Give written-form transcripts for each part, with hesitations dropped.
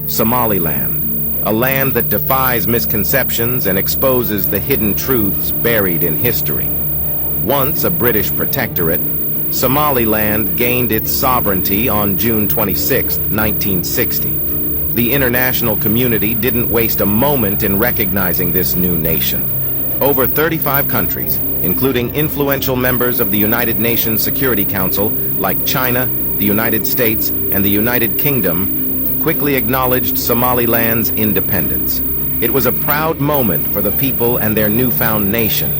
Somaliland, a land that defies misconceptions and exposes the hidden truths buried in history. Once a British protectorate, Somaliland gained its sovereignty on June 26, 1960. The international community didn't waste a moment in recognizing this new nation. Over 35 countries, including influential members of the United Nations Security Council like China, the United States, and the United Kingdom, quickly acknowledged Somaliland's independence. It was a proud moment for the people and their newfound nation.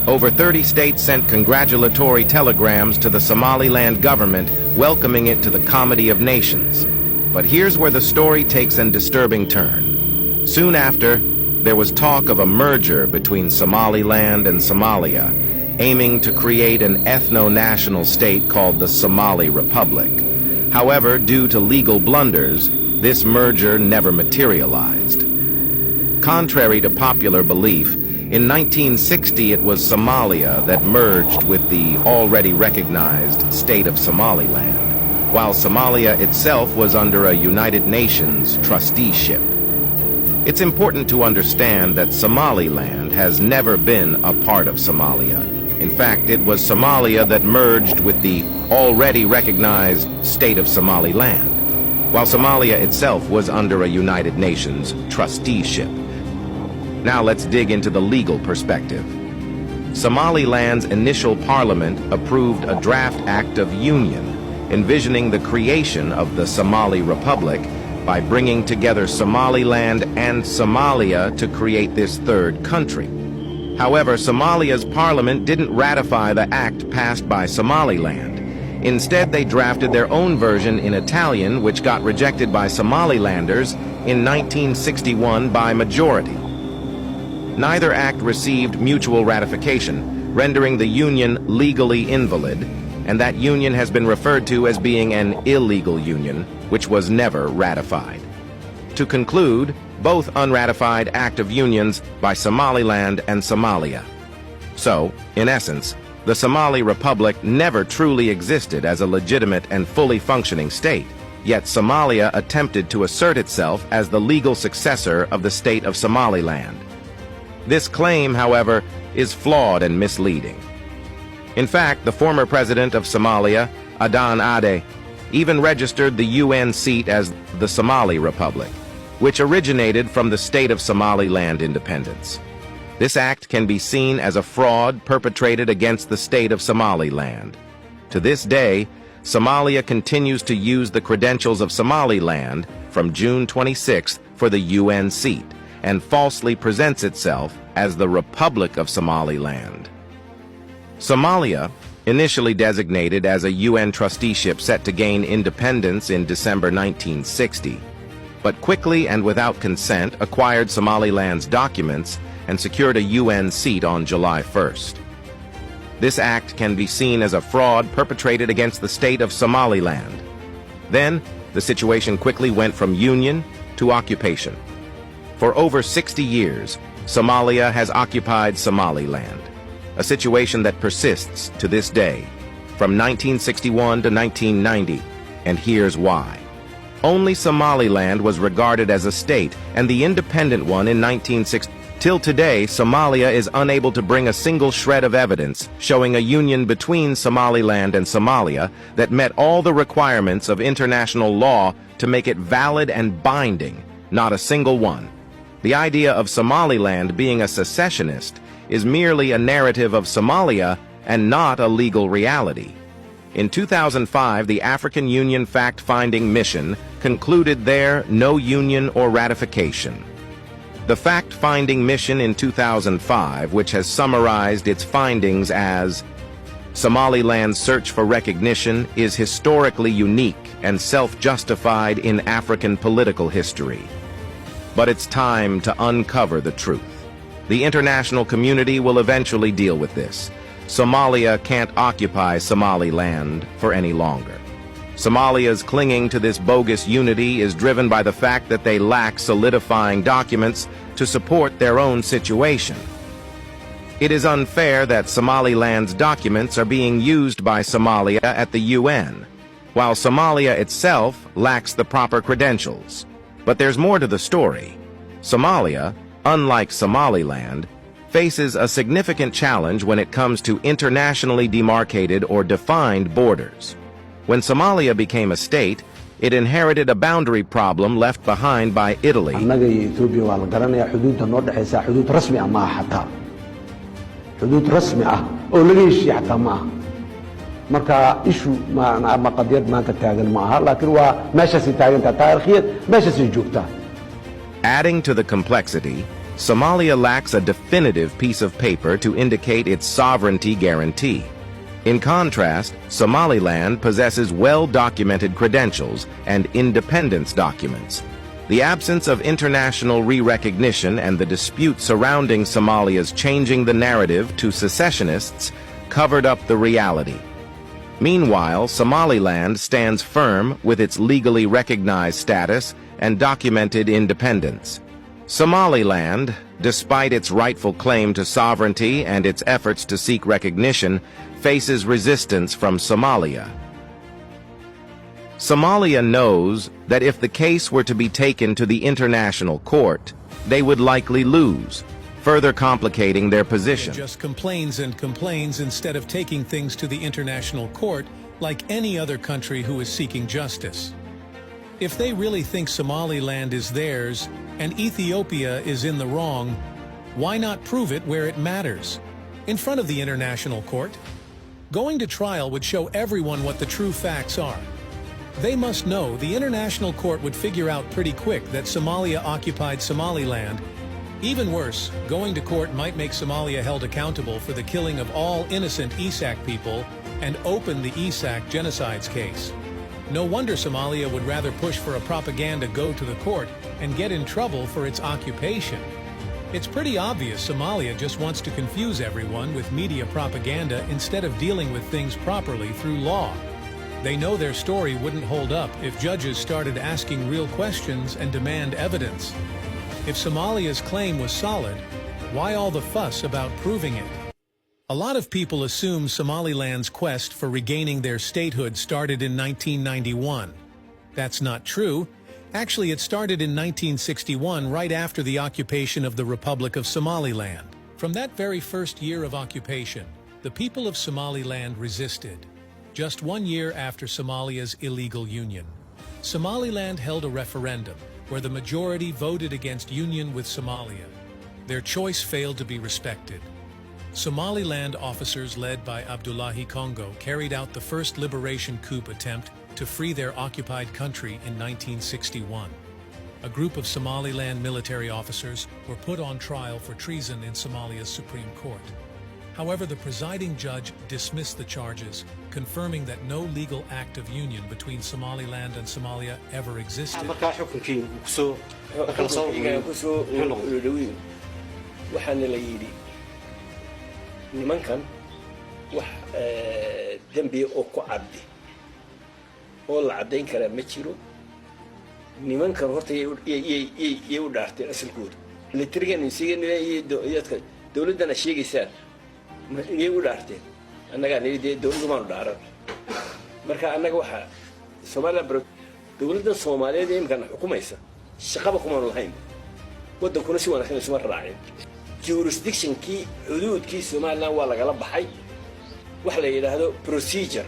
Over 30 states sent congratulatory telegrams to the Somaliland government welcoming it to the Comity of Nations. But here's where the story takes a disturbing turn. Soon after, there was talk of a merger between Somaliland and Somalia, aiming to create an ethno-national state called the Somali Republic. However, due to legal blunders, this merger never materialized. Contrary to popular belief, in 1960 it was Somalia that merged with the already recognized state of Somaliland, while Somalia itself was under a United Nations trusteeship. It's important to understand that Somaliland has never been a part of Somalia. In fact, it was Somalia that merged with the already recognized state of Somaliland, while Somalia itself was under a United Nations trusteeship. Now let's dig into the legal perspective. Somaliland's initial parliament approved a draft act of union, envisioning the creation of the Somali Republic by bringing together Somaliland and Somalia to create this third country. However, Somalia's parliament didn't ratify the act passed by Somaliland. Instead, they drafted their own version in Italian, which got rejected by Somalilanders in 1961 by majority. Neither act received mutual ratification, rendering the union legally invalid, and that union has been referred to as being an illegal union, which was never ratified. To conclude, both unratified act of unions by Somaliland and Somalia. So, in essence, the Somali Republic never truly existed as a legitimate and fully functioning state, yet Somalia attempted to assert itself as the legal successor of the state of Somaliland. This claim, however, is flawed and misleading. In fact, the former president of Somalia, Adan Ade, even registered the UN seat as the Somali Republic, which originated from the state of Somaliland independence. This act can be seen as a fraud perpetrated against the state of Somaliland. To this day, Somalia continues to use the credentials of Somaliland from June 26th for the UN seat and falsely presents itself as the Republic of Somaliland. Somalia, initially designated as a UN trusteeship set to gain independence in December 1960, but quickly and without consent acquired Somaliland's documents and secured a UN seat on July 1st. This act can be seen as a fraud perpetrated against the state of Somaliland. Then, the situation quickly went from union to occupation. For over 60 years, Somalia has occupied Somaliland, a situation that persists to this day, from 1961 to 1990, and here's why. Only Somaliland was regarded as a state, and the independent one in 1960. Till today, Somalia is unable to bring a single shred of evidence showing a union between Somaliland and Somalia that met all the requirements of international law to make it valid and binding, not a single one. The idea of Somaliland being a secessionist is merely a narrative of Somalia and not a legal reality. In 2005, the African Union Fact-Finding Mission concluded there no union or ratification. The fact-finding mission in 2005, which has summarized its findings as Somaliland's search for recognition is historically unique and self-justified in African political history. But it's time to uncover the truth. The international community will eventually deal with this. Somalia can't occupy Somaliland for any longer. Somalia's clinging to this bogus unity is driven by the fact that they lack solidifying documents to support their own situation. It is unfair that Somaliland's documents are being used by Somalia at the UN, while Somalia itself lacks the proper credentials. But there's more to the story. Somalia, unlike Somaliland, faces a significant challenge when it comes to internationally demarcated or defined borders. When Somalia became a state, it inherited a boundary problem left behind by Italy. marka issue ma qadiyad maanta taagan ma aha laakiin waa meeshaas taagan taariikhiyan meeshaas joogta. Adding to the complexity, Somalia lacks a definitive piece of paper to indicate its sovereignty guarantee. In contrast, Somaliland possesses well-documented credentials and independence documents. The absence of international re-recognition and the dispute surrounding Somalia's changing the narrative to secessionists covered up the reality. Meanwhile, Somaliland stands firm with its legally recognized status and documented independence. Somaliland, despite its rightful claim to sovereignty and its efforts to seek recognition, faces resistance from Somalia. Somalia knows that if the case were to be taken to the international court, they would likely lose, further complicating their position. It just complains and complains instead of taking things to the international court like any other country who is seeking justice. If they really think Somaliland is theirs and Ethiopia is in the wrong, why not prove it where it matters? In front of the international court? Going to trial would show everyone what the true facts are. They must know the international court would figure out pretty quick that Somalia occupied Somaliland. Even worse, going to court might make Somalia held accountable for the killing of all innocent Isaaq people and open the Isaaq genocides case. No wonder Somalia would rather push for a propaganda go to the court and get in trouble for its occupation. It's pretty obvious Somalia just wants to confuse everyone with media propaganda instead of dealing with things properly through law. They know their story wouldn't hold up if judges started asking real questions and demand evidence. If Somalia's claim was solid, why all the fuss about proving it? A lot of people assume Somaliland's quest for regaining their statehood started in 1991. That's not true. Actually, it started in 1961, right after the occupation of the Republic of Somaliland. From that very first year of occupation, the people of Somaliland resisted. Just 1 year after Somalia's illegal union, Somaliland held a referendum where the majority voted against union with Somalia. Their choice failed to be respected. Somaliland officers led by Abdullahi Congo carried out the first liberation coup attempt to free their occupied country in 1961. A group of Somaliland military officers were put on trial for treason in Somalia's Supreme Court. However, the presiding judge dismissed the charges, confirming that no legal act of union between Somaliland and Somalia ever existed. nimankan wax dambi oo ku cabdi oo la cadeyn kara ma jiro nimankan horta ay u dhaartay asalkooda militarigan insiga dawladana sheegaysaa ay u dhaartay annaga dawladdu ma dhaaran marka annaga waxa Soomaaliya dawladda Soomaaliyeed ee imkan xukumaysa shaqaba kuma lahayn wadankuna si wanaagsan isma raacin jurisdiction kii xuduudkii Soomaaliland waa laga baxay waxa la yiraahdo procedure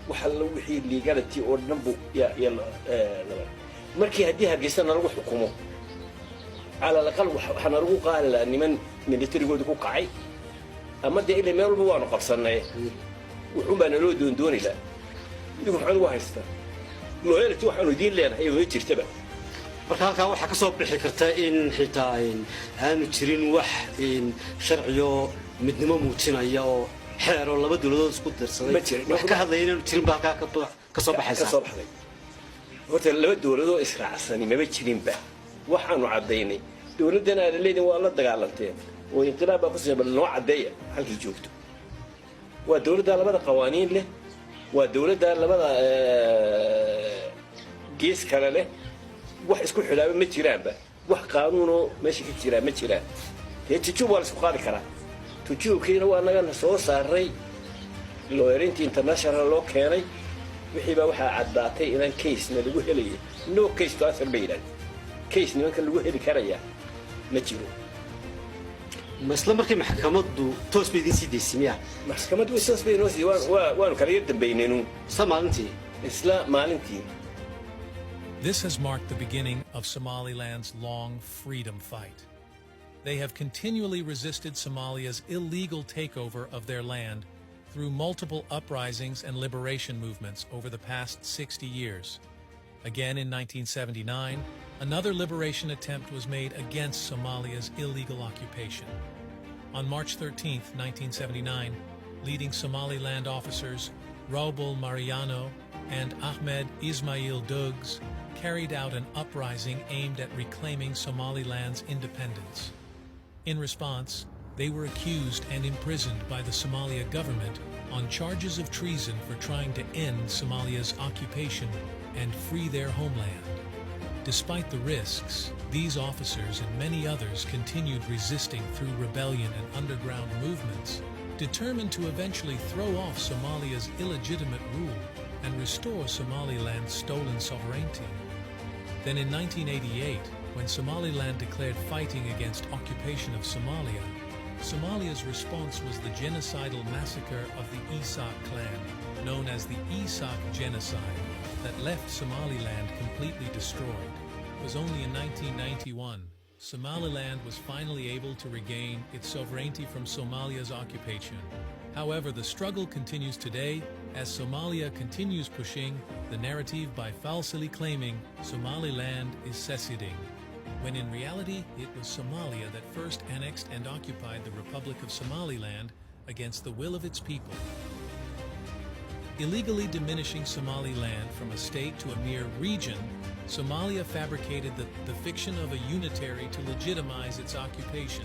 waxa la wixii legality oo dhanbu ya markii hadii Hargeysa lagu xukumo على الأقل وحنا رجو قال لأن من military جود كوكعي أما ده اللي ما يربو أنا قبصنا وحبنا له دون لا يقول حلو هايستا لو هي توح إنه دين لنا هي وهي ترتبه marka waxa ka soo bixi karta in xitaa aanu jirin wax in sharciyo midnimo muujinaya oo xeero laba dawladood isku dirsaday wax ka hadlayeen inuu jirin baa ka soo baxaysa horta laba dawladood israacsan ma jirin ba waxaanu cadeynay dawladana ay leedahay waa la dagaalanteen oo inqilaab ku sameeyay noo cadeeya halkii joogto waa dawladda labada qawaaniin leh waa dawladda labada gees kale leh wax isku xilaabay ma jiraanba wax qaanuuno meesha ka jira ma jiraan heejijo waa isku qaadi karaa tujiyo kiina waa naga soo saaray looyerintii international loo keenay wixii baa waxaa caddaatay inaan kaysna lagu helayay no case to answer bay yidhahdeen case nimanka lagu heli karaya ma jiro ma isla markii maxkamaddu toos bay idiin sii daysay miya maxkamaddu toos bay inoo sii waanu kala yar dambaynaynu isla maalintii This has marked the beginning of Somaliland's long freedom fight. They have continually resisted Somalia's illegal takeover of their land through multiple uprisings and liberation movements over the past 60 years. Again in 1979, another liberation attempt was made against Somalia's illegal occupation. On March 13, 1979, leading Somaliland officers Raubul Mariano and Ahmed Ismail Dugs carried out an uprising aimed at reclaiming Somaliland's independence. In response, they were accused and imprisoned by the Somalia government on charges of treason for trying to end Somalia's occupation and free their homeland. Despite the risks, these officers and many others continued resisting through rebellion and underground movements, determined to eventually throw off Somalia's illegitimate rule and restore Somaliland's stolen sovereignty. Then in 1988, when Somaliland declared fighting against occupation of Somalia, Somalia's response was the genocidal massacre of the Isaaq clan, known as the Isaaq Genocide, that left Somaliland completely destroyed. It was only in 1991 Somaliland was finally able to regain its sovereignty from Somalia's occupation. However, the struggle continues today as Somalia continues pushing the narrative by falsely claiming Somaliland is seceding, when in reality it was Somalia that first annexed and occupied the Republic of Somaliland against the will of its people. Illegally diminishing Somaliland from a state to a mere region, Somalia fabricated the fiction of a unitary to legitimize its occupation.